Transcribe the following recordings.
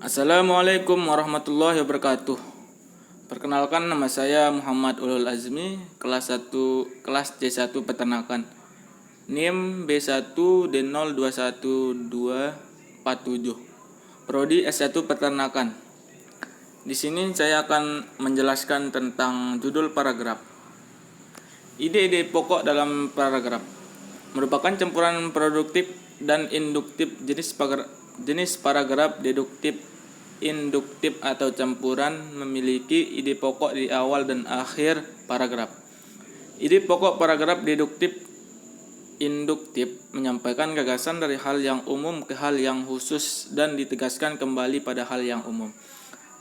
Assalamualaikum warahmatullahi wabarakatuh. Perkenalkan, nama saya Muhammad Ulul Azmi, kelas C1 Peternakan. NIM B1D021247. Prodi S1 Peternakan. Di sini saya akan menjelaskan tentang judul paragraf. Ide-ide pokok dalam paragraf merupakan campuran produktif dan induktif jenis paragraf deduktif, induktif atau campuran memiliki ide pokok di awal dan akhir paragraf. Ide pokok paragraf deduktif induktif menyampaikan gagasan dari hal yang umum ke hal yang khusus dan ditegaskan kembali pada hal yang umum.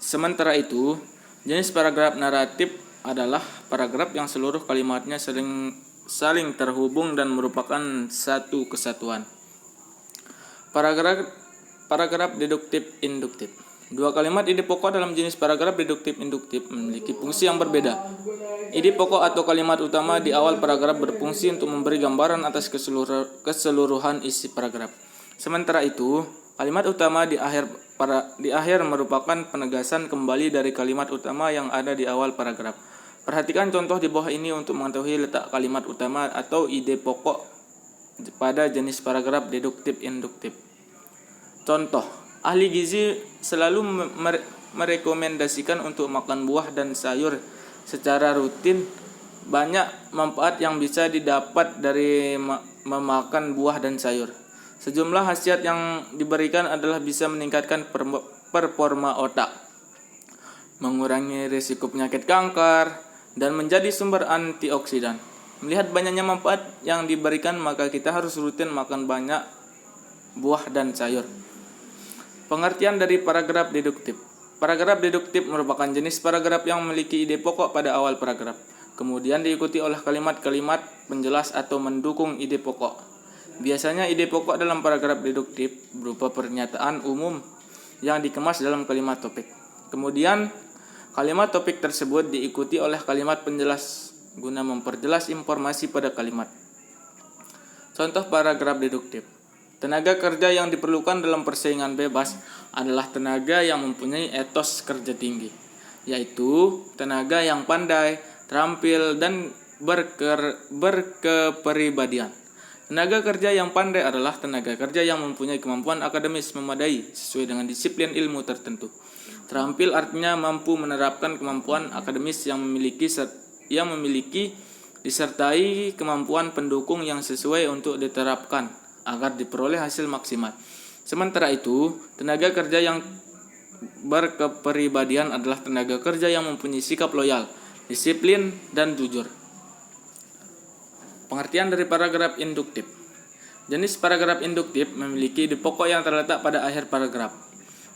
Sementara itu, jenis paragraf naratif adalah paragraf yang seluruh kalimatnya saling terhubung dan merupakan satu kesatuan. Paragraf deduktif induktif. Dua kalimat ide pokok dalam jenis paragraf deduktif induktif memiliki fungsi yang berbeda. Ide pokok atau kalimat utama di awal paragraf berfungsi untuk memberi gambaran atas keseluruhan isi paragraf. Sementara itu, kalimat utama di akhir merupakan penegasan kembali dari kalimat utama yang ada di awal paragraf. Perhatikan contoh di bawah ini untuk mengetahui letak kalimat utama atau ide pokok pada jenis paragraf deduktif induktif. Contoh, ahli gizi selalu merekomendasikan untuk makan buah dan sayur secara rutin. Banyak manfaat yang bisa didapat dari memakan buah dan sayur. Sejumlah khasiat yang diberikan adalah bisa meningkatkan performa otak, mengurangi risiko penyakit kanker, dan menjadi sumber antioksidan. Melihat banyaknya manfaat yang diberikan, maka kita harus rutin makan banyak buah dan sayur. Pengertian dari paragraf deduktif. Paragraf deduktif merupakan jenis paragraf yang memiliki ide pokok pada awal paragraf, kemudian diikuti oleh kalimat-kalimat penjelas atau mendukung ide pokok. Biasanya ide pokok dalam paragraf deduktif berupa pernyataan umum yang dikemas dalam kalimat topik. Kemudian, kalimat topik tersebut diikuti oleh kalimat penjelas guna memperjelas informasi pada kalimat. Contoh paragraf deduktif. Tenaga kerja yang diperlukan dalam persaingan bebas adalah tenaga yang mempunyai etos kerja tinggi, yaitu tenaga yang pandai, terampil, dan berkepribadian. Tenaga kerja yang pandai adalah tenaga kerja yang mempunyai kemampuan akademis memadai sesuai dengan disiplin ilmu tertentu. Terampil artinya mampu menerapkan kemampuan akademis yang memiliki disertai kemampuan pendukung yang sesuai untuk diterapkan agar diperoleh hasil maksimal. Sementara itu, tenaga kerja yang berkepribadian adalah tenaga kerja yang mempunyai sikap loyal, disiplin, dan jujur. Pengertian dari paragraf induktif. Jenis paragraf induktif memiliki ide pokok yang terletak pada akhir paragraf.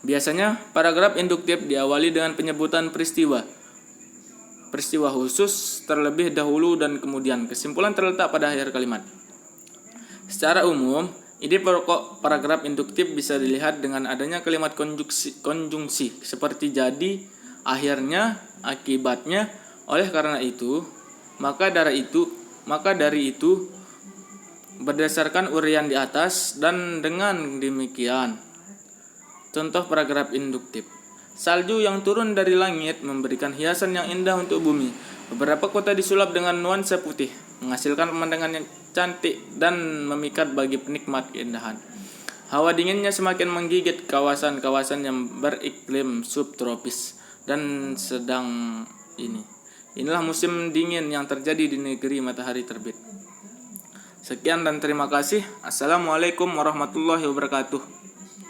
Biasanya, paragraf induktif diawali dengan penyebutan peristiwa khusus terlebih dahulu dan kemudian kesimpulan terletak pada akhir kalimat. Secara umum, ide pokok paragraf induktif bisa dilihat dengan adanya kalimat konjungsi seperti jadi, akhirnya, akibatnya, oleh karena itu, maka dari itu, berdasarkan uraian di atas, dan dengan demikian. Contoh paragraf induktif. Salju yang turun dari langit memberikan hiasan yang indah untuk bumi. Beberapa kota disulap dengan nuansa putih, menghasilkan pemandangan yang cantik dan memikat bagi penikmat keindahan. Hawa dinginnya semakin menggigit kawasan-kawasan yang beriklim subtropis dan sedang ini. Inilah musim dingin yang terjadi di negeri matahari terbit. Sekian dan terima kasih. Assalamualaikum warahmatullahi wabarakatuh.